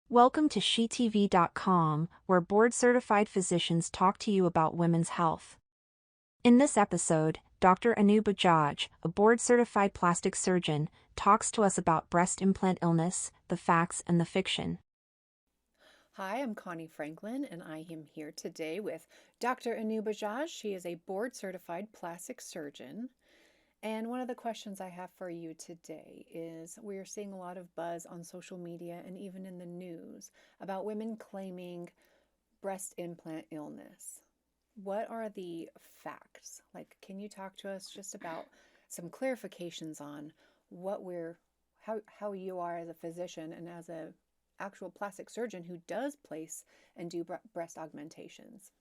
Welcome to SheTV.com, where board-certified physicians talk to you about women's health. In this episode, Dr. Anu Bajaj, a board-certified plastic surgeon, talks to us about breast implant illness, the facts and the fiction. Hi, I'm Connie Franklin, and I am here today with Dr. Anu Bajaj. She is a board-certified plastic surgeon. And one of the questions I have for you today is we're seeing a lot of buzz on social media and even in the news about women claiming breast implant illness. What are the facts? Can you talk to us just about some clarifications on how you are as a physician and as a actual plastic surgeon who does place and do breast augmentations?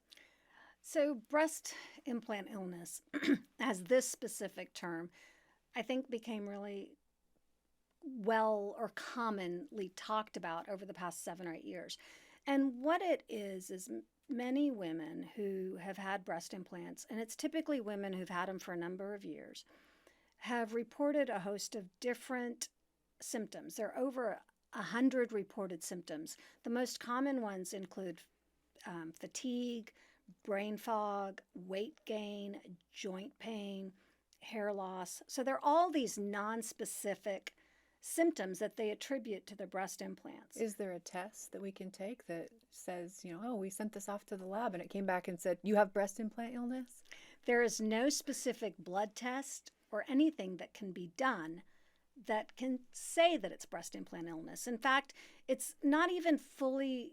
So, breast implant illness, as this specific term, I think became really well or commonly talked about over the past 7 or 8 years. And what it is many women who have had breast implants, and it's typically women who've had them for a number of years, have reported a host of different symptoms. There are over 100 reported symptoms. The most common ones include fatigue, brain fog, weight gain, joint pain, hair loss. So there are all these non-specific symptoms that they attribute to the breast implants. Is there a test that we can take that says, oh, we sent this off to the lab and it came back and said, you have breast implant illness? There is no specific blood test or anything that can be done that can say that it's breast implant illness. In fact, it's not even fully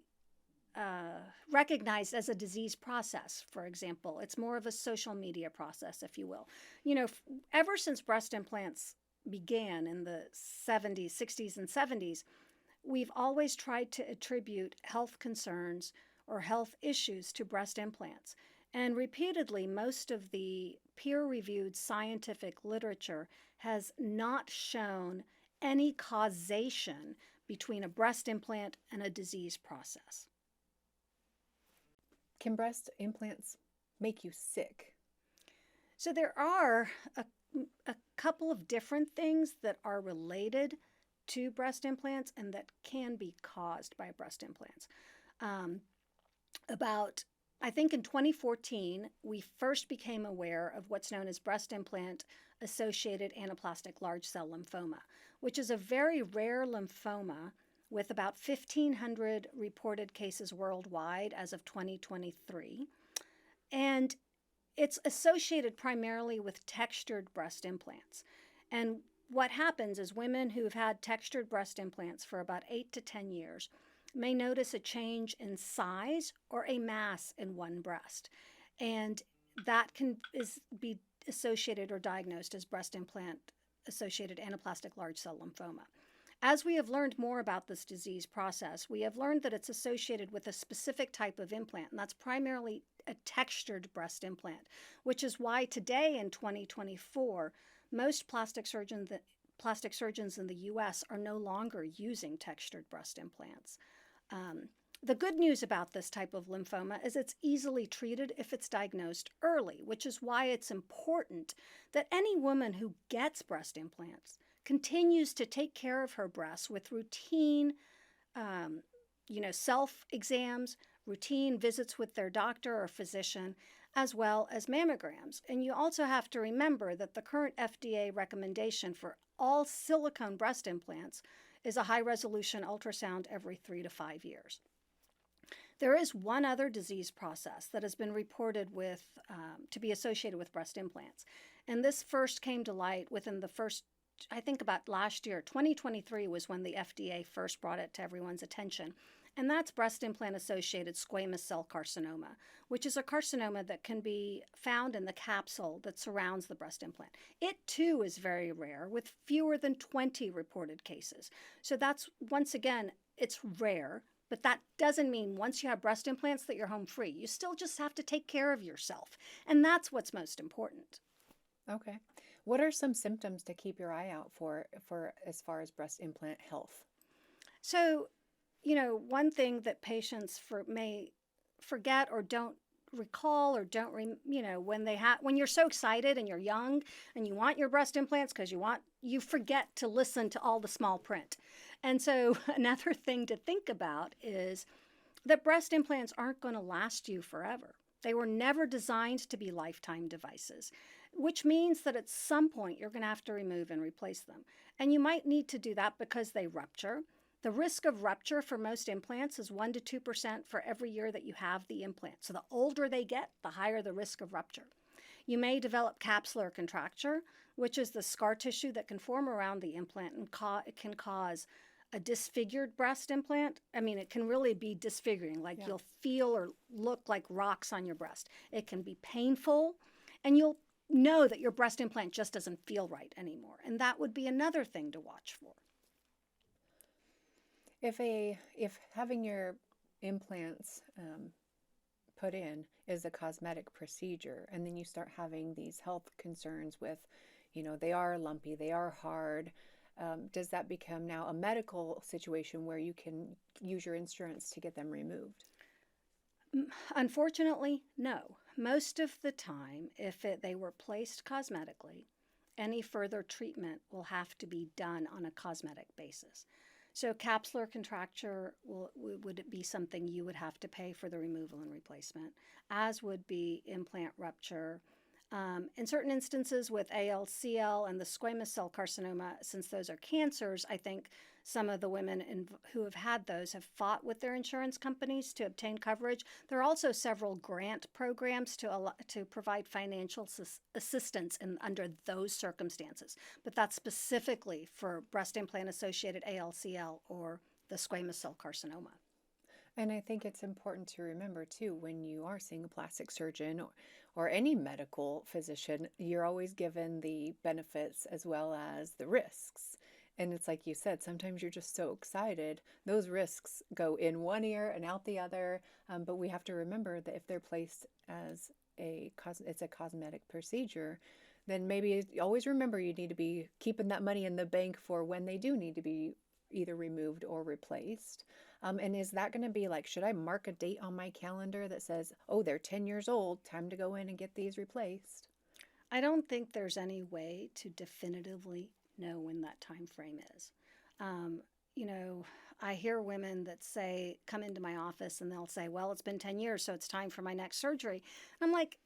recognized as a disease process, for example. It's more of a social media process, if you will. Ever since breast implants began in the 70s, 60s, and 70s, we've always tried to attribute health concerns or health issues to breast implants. And repeatedly, most of the peer-reviewed scientific literature has not shown any causation between a breast implant and a disease process. Can breast implants make you sick? So there are a couple of different things that are related to breast implants and that can be caused by breast implants. I think in 2014, we first became aware of what's known as breast implant associated anaplastic large cell lymphoma, which is a very rare lymphoma with about 1,500 reported cases worldwide as of 2023. And it's associated primarily with textured breast implants. And what happens is women who've had textured breast implants for about 8 to 10 years may notice a change in size or a mass in one breast. And that can be associated or diagnosed as breast implant associated anaplastic large cell lymphoma. As we have learned more about this disease process, we have learned that it's associated with a specific type of implant, and that's primarily a textured breast implant, which is why today in 2024, most plastic surgeons in the U.S. are no longer using textured breast implants. The good news about this type of lymphoma is it's easily treated if it's diagnosed early, which is why it's important that any woman who gets breast implants continues to take care of her breasts with routine, self-exams, routine visits with their doctor or physician, as well as mammograms. And you also have to remember that the current FDA recommendation for all silicone breast implants is a high-resolution ultrasound every 3 to 5 years. There is one other disease process that has been reported to be associated with breast implants. And this first came to light within the first, I think about last year. 2023 was when the FDA first brought it to everyone's attention. And that's breast implant associated squamous cell carcinoma, which is a carcinoma that can be found in the capsule that surrounds the breast implant. It too is very rare, with fewer than 20 reported cases. So that's, once again, it's rare, but that doesn't mean once you have breast implants that you're home free. You still just have to take care of yourself. And that's what's most important. Okay. What are some symptoms to keep your eye out for as far as breast implant health? So, one thing that patients may forget or don't recall or don't, when you're so excited and you're young and you want your breast implants because you forget to listen to all the small print. And so another thing to think about is that breast implants aren't going to last you forever. They were never designed to be lifetime devices, which means that at some point you're going to have to remove and replace them. And you might need to do that because they rupture. The risk of rupture for most implants is 1 to 2% for every year that you have the implant. So the older they get, the higher the risk of rupture. You may develop capsular contracture, which is the scar tissue that can form around the implant and it can cause a disfigured breast implant. I mean, it can really be disfiguring, like you'll feel or look like rocks on your breast. It can be painful, and you'll know that your breast implant just doesn't feel right anymore. And that would be another thing to watch for. If having your implants put in is a cosmetic procedure, and then you start having these health concerns with, they are lumpy, they are hard, does that become now a medical situation where you can use your insurance to get them removed? Unfortunately, no. Most of the time, if they were placed cosmetically, any further treatment will have to be done on a cosmetic basis. So capsular contracture would be something you would have to pay for the removal and replacement, as would be implant rupture. In certain instances with ALCL and the squamous cell carcinoma, since those are cancers, I think some of the women who have had those have fought with their insurance companies to obtain coverage. There are also several grant programs to provide financial assistance under those circumstances, but that's specifically for breast implant-associated ALCL or the squamous cell carcinoma. And I think it's important to remember, too, when you are seeing a plastic surgeon or any medical physician, you're always given the benefits as well as the risks. And it's like you said, sometimes you're just so excited. Those risks go in one ear and out the other. But we have to remember that if they're placed as it's a cosmetic procedure, then maybe always remember you need to be keeping that money in the bank for when they do need to be either removed or replaced. And is that going to be like, should I mark a date on my calendar that says, oh, they're 10 years old, time to go in and get these replaced? I don't think there's any way to definitively know when that time frame is. I hear women that come into my office and they'll say, well, it's been 10 years, so it's time for my next surgery. And I'm like,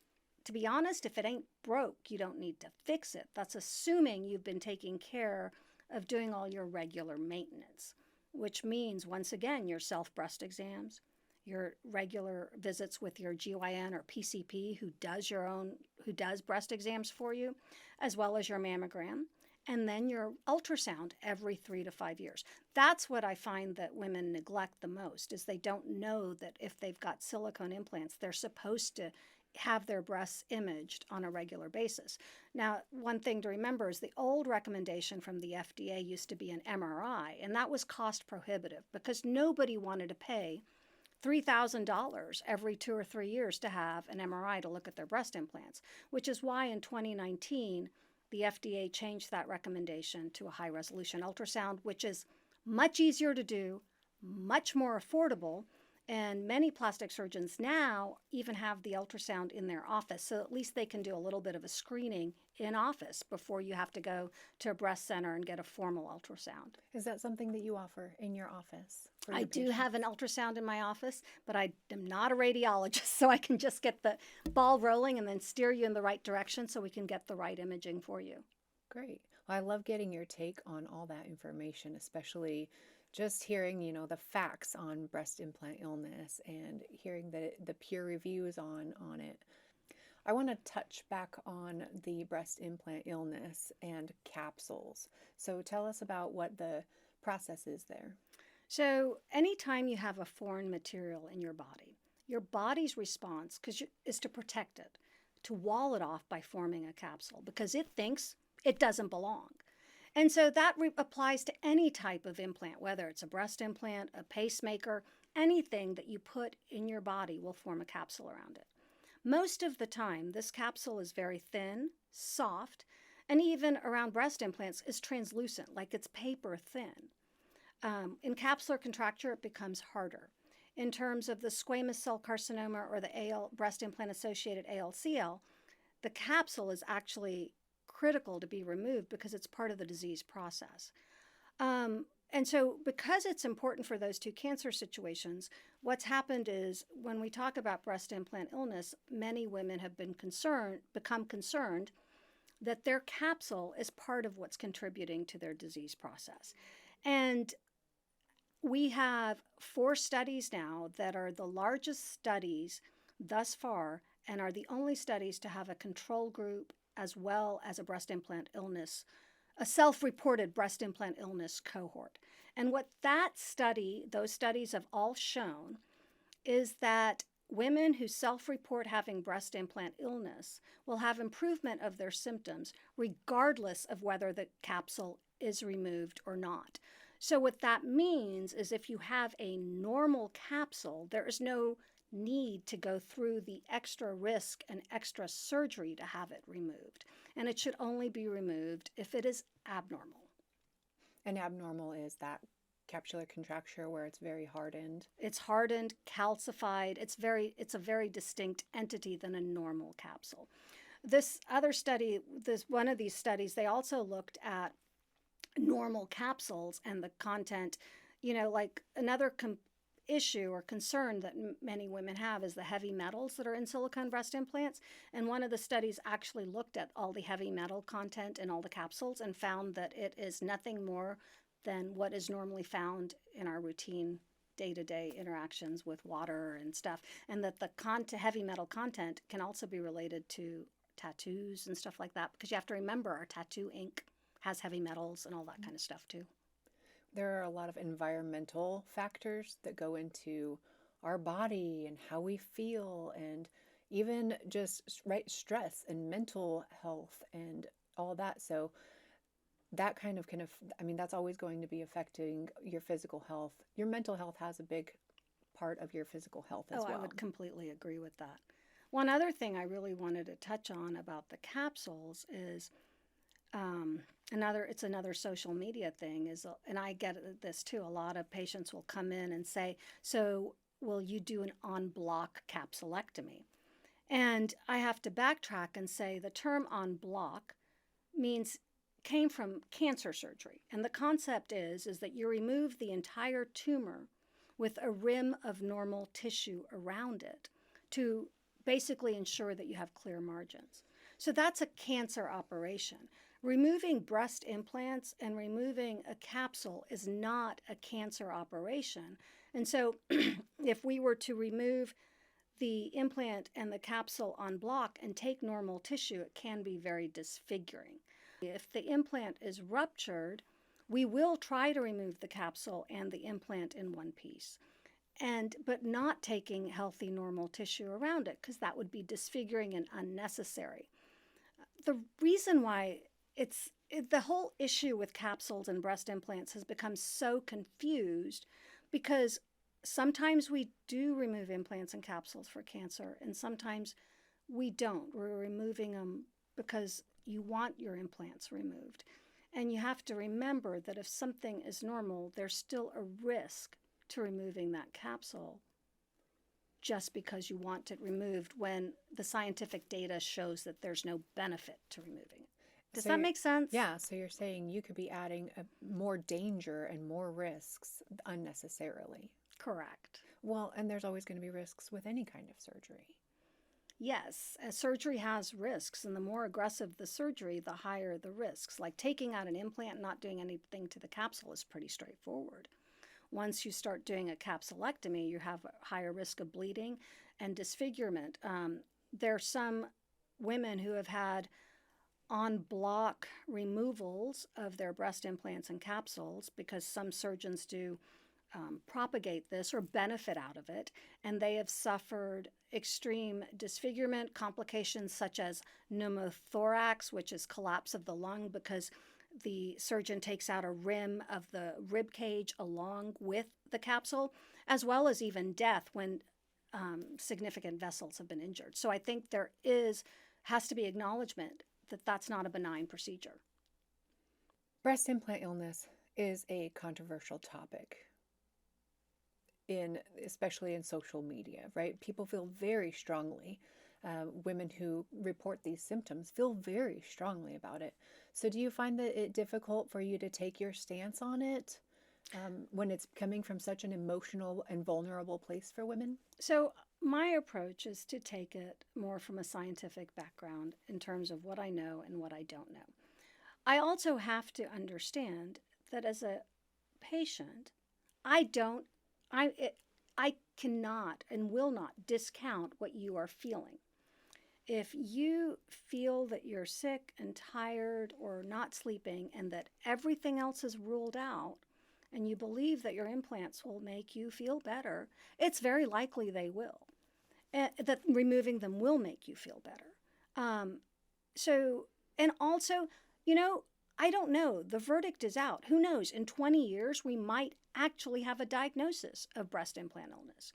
to be honest, if it ain't broke, you don't need to fix it. That's assuming you've been taking care of doing all your regular maintenance, which means, once again, your self-breast exams, your regular visits with your GYN or PCP who does breast exams for you, as well as your mammogram, and then your ultrasound every 3 to 5 years. That's what I find that women neglect the most, is they don't know that if they've got silicone implants, they're supposed to have their breasts imaged on a regular basis. Now, one thing to remember is the old recommendation from the FDA used to be an MRI, and that was cost prohibitive because nobody wanted to pay $3,000 every 2 or 3 years to have an MRI to look at their breast implants, which is why in 2019, the FDA changed that recommendation to a high-resolution ultrasound, which is much easier to do, much more affordable, and many plastic surgeons now even have the ultrasound in their office, so at least they can do a little bit of a screening in office before you have to go to a breast center and get a formal ultrasound. Is that something that you offer in your office? I do have an ultrasound in my office, but I am not a radiologist, so I can just get the ball rolling and then steer you in the right direction so we can get the right imaging for you. Great. Well, I love getting your take on all that information, especially just hearing, the facts on breast implant illness and hearing the peer reviews on it. I want to touch back on the breast implant illness and capsules. So tell us about what the process is there. So anytime you have a foreign material in your body's response is to protect it, to wall it off by forming a capsule because it thinks it doesn't belong. And so that applies to any type of implant, whether it's a breast implant, a pacemaker, anything that you put in your body will form a capsule around it. Most of the time, this capsule is very thin, soft, and even around breast implants is translucent, like it's paper thin. In capsular contracture, it becomes harder. In terms of the squamous cell carcinoma or the breast implant-associated ALCL, the capsule is actually critical to be removed because it's part of the disease process. And And so, because it's important for those two cancer situations, what's happened is when we talk about breast implant illness, many women have become concerned that their capsule is part of what's contributing to their disease process. And we have 4 studies now that are the largest studies thus far and are the only studies to have a control group as well as a breast implant illness, a self-reported breast implant illness cohort. And what those studies have all shown is that women who self-report having breast implant illness will have improvement of their symptoms regardless of whether the capsule is removed or not. So what that means is if you have a normal capsule, there is no need to go through the extra risk and extra surgery to have it removed. And it should only be removed if it is abnormal. And abnormal is that capsular contracture where it's very hardened. It's hardened, calcified. It's a very distinct entity than a normal capsule. This other study, one of these studies, they also looked at normal capsules and the content, like another issue or concern that many women have is the heavy metals that are in silicone breast implants. And one of the studies actually looked at all the heavy metal content in all the capsules and found that it is nothing more than what is normally found in our routine day-to-day interactions with water and stuff, and that the heavy metal content can also be related to tattoos and stuff like that, because you have to remember our tattoo ink has heavy metals and all that kind of stuff too. There are a lot of environmental factors that go into our body and how we feel, and even just stress and mental health and all that. So that that's always going to be affecting your physical health. Your mental health has a big part of your physical health as well. I would completely agree with that. One other thing I really wanted to touch on about the capsules is it's another social media thing and I get this too. A lot of patients will come in and say, so will you do an en-bloc capsulectomy? And I have to backtrack and say the term en-bloc came from cancer surgery. And the concept is that you remove the entire tumor with a rim of normal tissue around it to basically ensure that you have clear margins. So that's a cancer operation. Removing breast implants and removing a capsule is not a cancer operation. And so if we were to remove the implant and the capsule en bloc and take normal tissue, it can be very disfiguring. If the implant is ruptured, we will try to remove the capsule and the implant in one piece, but not taking healthy normal tissue around it, because that would be disfiguring and unnecessary. The reason why the whole issue with capsules and breast implants has become so confused because sometimes we do remove implants and capsules for cancer, and sometimes we don't. We're removing them because you want your implants removed. And you have to remember that if something is normal, there's still a risk to removing that capsule just because you want it removed when the scientific data shows that there's no benefit to removing it. Does that make sense? Yeah, so you're saying you could be adding more danger and more risks unnecessarily. Correct. Well, and there's always going to be risks with any kind of surgery. Yes, surgery has risks, and the more aggressive the surgery, the higher the risks. Like taking out an implant and not doing anything to the capsule is pretty straightforward. Once you start doing a capsulectomy, you have a higher risk of bleeding and disfigurement. There are some women who have had en-bloc removals of their breast implants and capsules because some surgeons do propagate this or benefit out of it, and they have suffered extreme disfigurement, complications such as pneumothorax, which is collapse of the lung because the surgeon takes out a rim of the rib cage along with the capsule, as well as even death when significant vessels have been injured. So I think there has to be acknowledgement that that's not a benign procedure. Breast implant illness is a controversial topic, especially in social media, right? People feel very strongly. Women who report these symptoms feel very strongly about it. So do you find that it difficult for you to take your stance on it? when it's coming from such an emotional and vulnerable place for women? So, my approach is to take it more from a scientific background in terms of what I know and what I don't know. I also have to understand that as a patient, I don't, I cannot and will not discount what you are feeling. If you feel that you're sick and tired or not sleeping and that everything else is ruled out, and you believe that your implants will make you feel better, it's very likely they will. And that removing them will make you feel better. Um, so, and also, you know, I don't know. The verdict is out. Who knows? In 20 years, we might actually have a diagnosis of breast implant illness.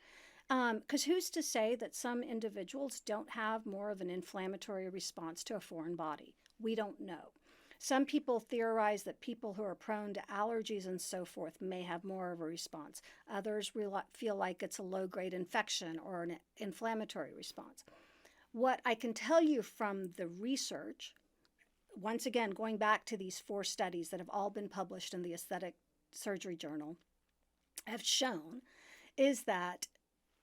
Because who's to say that some individuals don't have more of an inflammatory response to a foreign body? We don't know. Some people theorize that people who are prone to allergies and so forth may have more of a response. Others feel like it's a low-grade infection or an inflammatory response. What I can tell you from the research, once again, going back to these 4 studies that have all been published in the Aesthetic Surgery Journal, have shown is that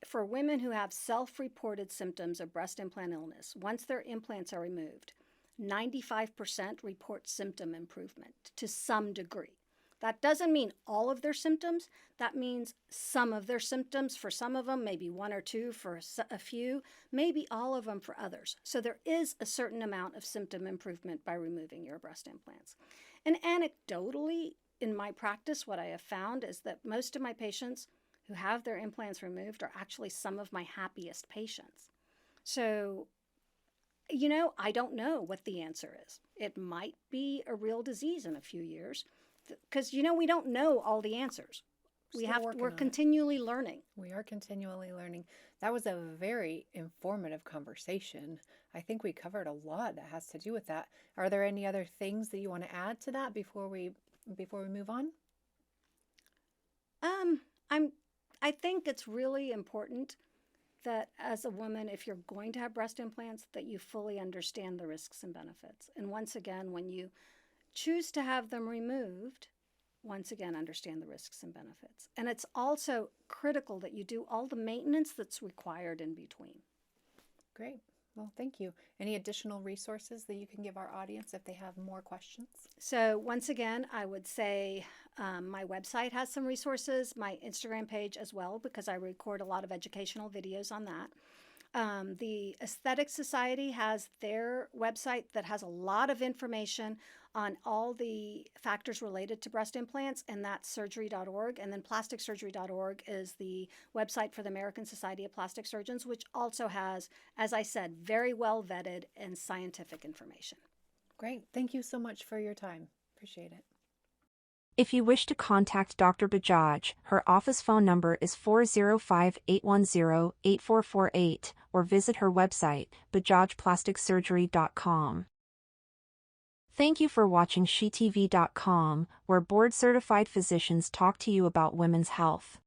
for women who have self-reported symptoms of breast implant illness, once their implants are removed, 95% report symptom improvement to some degree. That doesn't mean all of their symptoms. That means some of their symptoms for some of them, maybe 1 or 2 for a few, maybe all of them for others. So there is a certain amount of symptom improvement by removing your breast implants. And anecdotally, in my practice, what I have found is that most of my patients who have their implants removed are actually some of my happiest patients. So, you know, I don't know what the answer is. It might be a real disease in a few years because, you know, we don't know all the answers. We're continually learning. We are continually learning. That was a very informative conversation. I think we covered a lot that has to do with that. Are there any other things that you want to add to that before we move on? I think it's really important that as a woman, if you're going to have breast implants, that you fully understand the risks and benefits. And once again, when you choose to have them removed, once again, understand the risks and benefits. And it's also critical that you do all the maintenance that's required in between. Great. Well, thank you. Any additional resources that you can give our audience if they have more questions? So once again, I would say my website has some resources, my Instagram page as well, because I record a lot of educational videos on that. The Aesthetic Society has their website that has a lot of information on all the factors related to breast implants, and that's surgery.org. And then plasticsurgery.org is the website for the American Society of Plastic Surgeons, which also has, as I said, very well vetted and scientific information. Great. Thank you so much for your time. Appreciate it. If you wish to contact Dr. Bajaj, her office phone number is 405-810-8448 or visit her website, bajajplasticsurgery.com. Thank you for watching SheTV.com, where board-certified physicians talk to you about women's health.